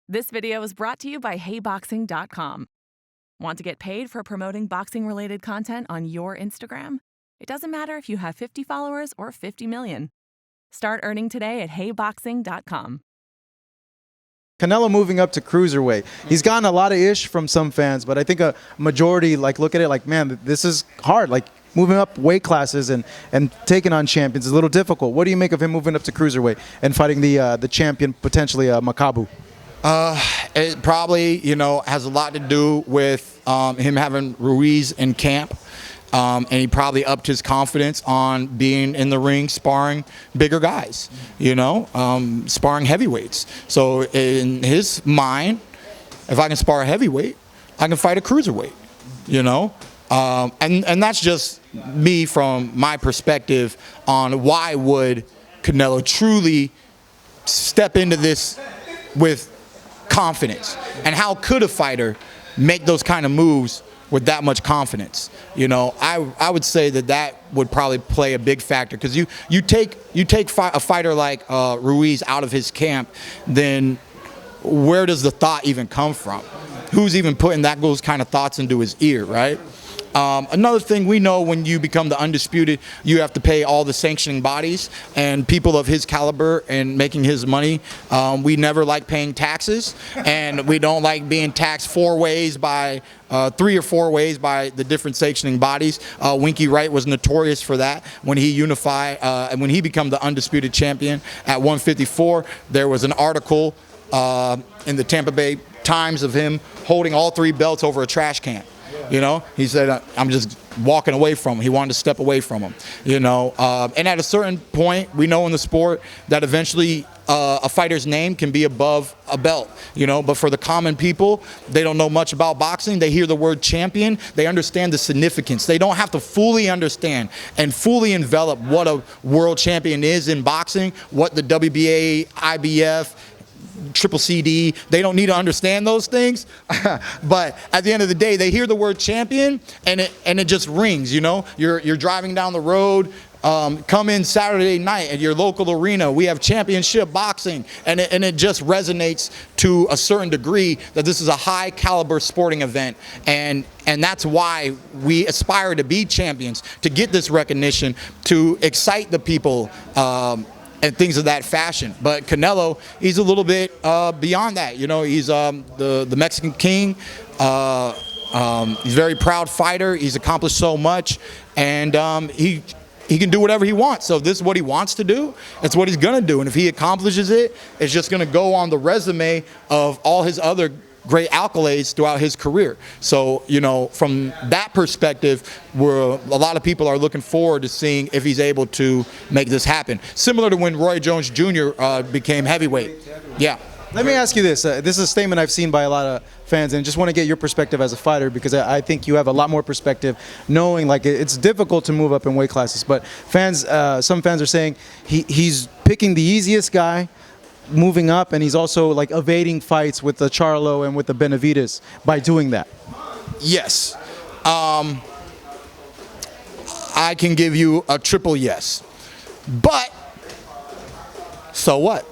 This video is brought to you by HeyBoxing.com. Want to get paid for promoting boxing-related content on your Instagram? It doesn't matter if you have 50 followers or 50 million. Start earning today at HeyBoxing.com. Canelo moving up to Cruiserweight. He's gotten a lot of ish from some fans, but I think a majority look at it like, man, this is hard. Like moving up weight classes and taking on champions is a little difficult. What do you make of him moving up to Cruiserweight and fighting the champion, potentially Makabu? It probably, has a lot to do with him having Ruiz in camp. And he probably upped his confidence on being in the ring sparring bigger guys, sparring heavyweights. So in his mind, if I can spar a heavyweight, I can fight a cruiserweight, and that's just me from my perspective on why would Canelo truly step into this with confidence, and how could a fighter make those kind of moves with that much confidence? I would say that would probably play a big factor, because you take a fighter like Ruiz out of his camp, then where does the thought even come from? Who's even putting those kind of thoughts into his ear, right? Another thing, we know when you become the undisputed, you have to pay all the sanctioning bodies, and people of his caliber and making his money, we never like paying taxes, and we don't like being taxed 4 ways by 3 or 4 ways by the different sanctioning bodies. Winky Wright was notorious for that. When he unified and when he became the undisputed champion at 154, there was an article in the Tampa Bay Times of him holding all 3 belts over a trash can. He said, I'm just walking away from him. He wanted to step away from him, and at a certain point, we know in the sport that eventually a fighter's name can be above a belt, but for the common people, they don't know much about boxing. They hear the word champion, they understand the significance. They don't have to fully understand and fully envelop what a world champion is in boxing, what the WBA, IBF, Triple CD, they don't need to understand those things. But at the end of the day, they hear the word champion and it just rings. You're driving down the road, come in Saturday night at your local arena, we have championship boxing, and it just resonates to a certain degree that this is a high caliber sporting event, and that's why we aspire to be champions, to get this recognition, to excite the people, and things of that fashion. But Canelo, he's a little bit beyond that. He's the Mexican king. He's a very proud fighter. He's accomplished so much, and he can do whatever he wants. So this is what he wants to do. It's what he's gonna do. And if he accomplishes it, it's just gonna go on the resume of all his other great accolades throughout his career. So, from that perspective, a lot of people are looking forward to seeing if he's able to make this happen. Similar to when Roy Jones Jr. Became heavyweight. Yeah. Let me ask you this. This is a statement I've seen by a lot of fans, and just want to get your perspective as a fighter, because I think you have a lot more perspective, knowing it's difficult to move up in weight classes. But some fans are saying he's picking the easiest guy, moving up, and he's also evading fights with the Charlo and with the Benavidez by doing that. Yes. I can give you a triple yes. But so what?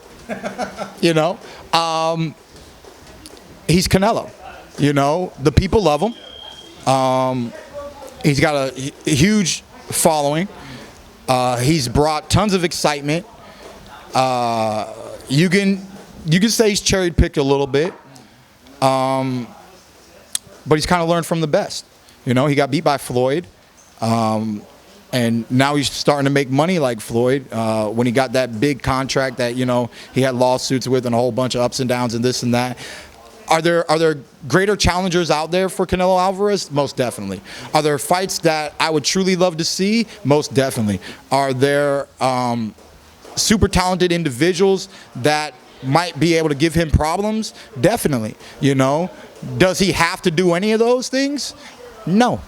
He's Canelo. The people love him. He's got a huge following. He's brought tons of excitement. You can say he's cherry-picked a little bit, but he's kind of learned from the best. He got beat by Floyd, and now he's starting to make money like Floyd. When he got that big contract that he had lawsuits with and a whole bunch of ups and downs and this and that. Are there greater challengers out there for Canelo Alvarez? Most definitely. Are there fights that I would truly love to see? Most definitely. Are there super talented individuals that might be able to give him problems? Definitely. Does he have to do any of those things? No,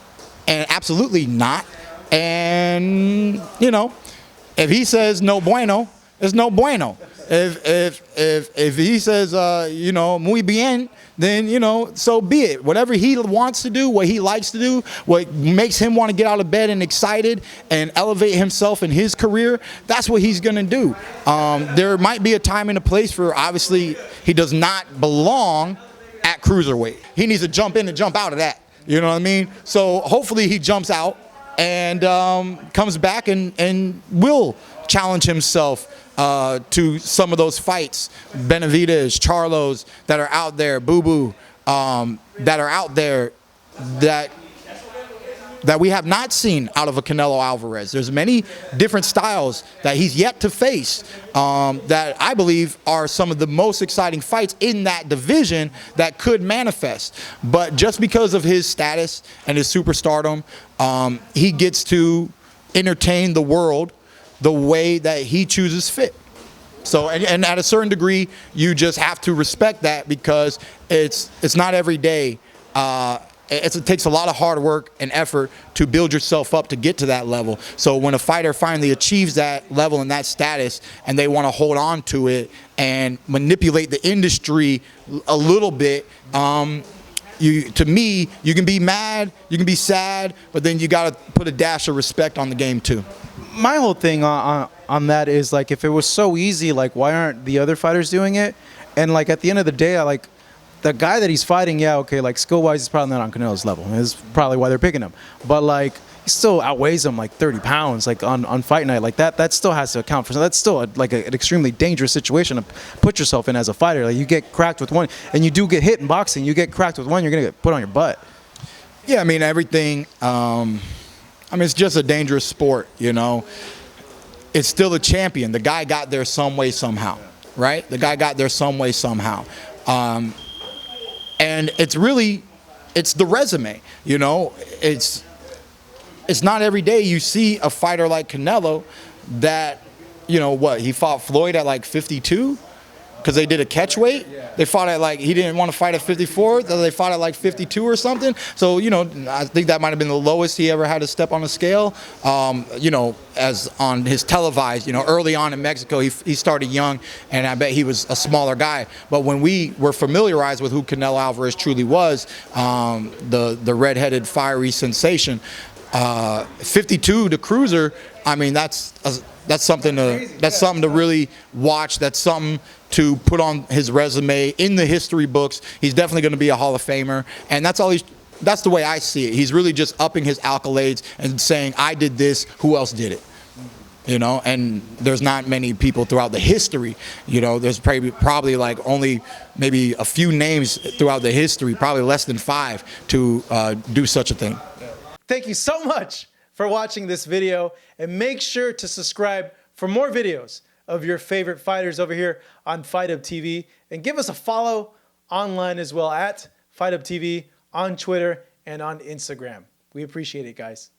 and absolutely not. And if he says no bueno, it's no bueno. If he says, you know, muy bien, then, you know, so be it. Whatever he wants to do, what he likes to do, what makes him want to get out of bed and excited and elevate himself in his career, that's what he's going to do. There might be a time and a place for, obviously, he does not belong at cruiserweight. He needs to jump in and jump out of that. You know what I mean? So hopefully he jumps out and comes back and will challenge himself to some of those fights, Benavidez, Charlos that are out there, Boo Boo, that are out there that we have not seen out of a Canelo Alvarez. There's many different styles that he's yet to face that I believe are some of the most exciting fights in that division that could manifest. But just because of his status and his superstardom, he gets to entertain the world the way that he chooses fit. So, and at a certain degree, you just have to respect that, because it's not every day. It takes a lot of hard work and effort to build yourself up to get to that level. So when a fighter finally achieves that level and that status, and they want to hold on to it and manipulate the industry a little bit, to me, you can be mad, you can be sad, but then you got to put a dash of respect on the game too. My whole thing on that is, like, if it was so easy, like, why aren't the other fighters doing it? And, like, at the end of the day, the guy that he's fighting, yeah, okay, like, skill-wise, he's probably not on Canelo's level. That's probably why they're picking him. But, like, he still outweighs him, like, 30 pounds, like, on fight night. Like, that still has to account for something. That's still, an extremely dangerous situation to put yourself in as a fighter. Like, you get cracked with one, and you do get hit in boxing. You get cracked with one, you're going to get put on your butt. Yeah, I mean, everything, I mean, it's just a dangerous sport, you know. It's still a champion. The guy got there some way, somehow, right? The guy got there some way, somehow. And it's the resume, you know. It's not every day you see a fighter like Canelo that, you know, he fought Floyd at like 52 because they did a catch weight. They fought at, like, he didn't want to fight at 54, so they fought at like 52 or something. So, you know, I think that might have been the lowest he ever had to step on a scale. You know, as on his televised, you know, early on in Mexico, he started young, and I bet he was a smaller guy. But when we were familiarized with who Canelo Alvarez truly was, the redheaded fiery sensation, 52 to cruiser, I mean, that's something to really watch. That's something to put on his resume in the history books. He's definitely going to be a Hall of Famer, and that's the way I see it. He's really just upping his accolades and saying, I did this, who else did it? You know, and there's not many people throughout the history, you know, there's probably like only maybe a few names throughout the history, probably less than 5, to do such a thing. Thank you so much for watching this video, and make sure to subscribe for more videos of your favorite fighters over here on Fight Up TV, and give us a follow online as well at Fight Up TV on Twitter and on Instagram. We appreciate it, guys.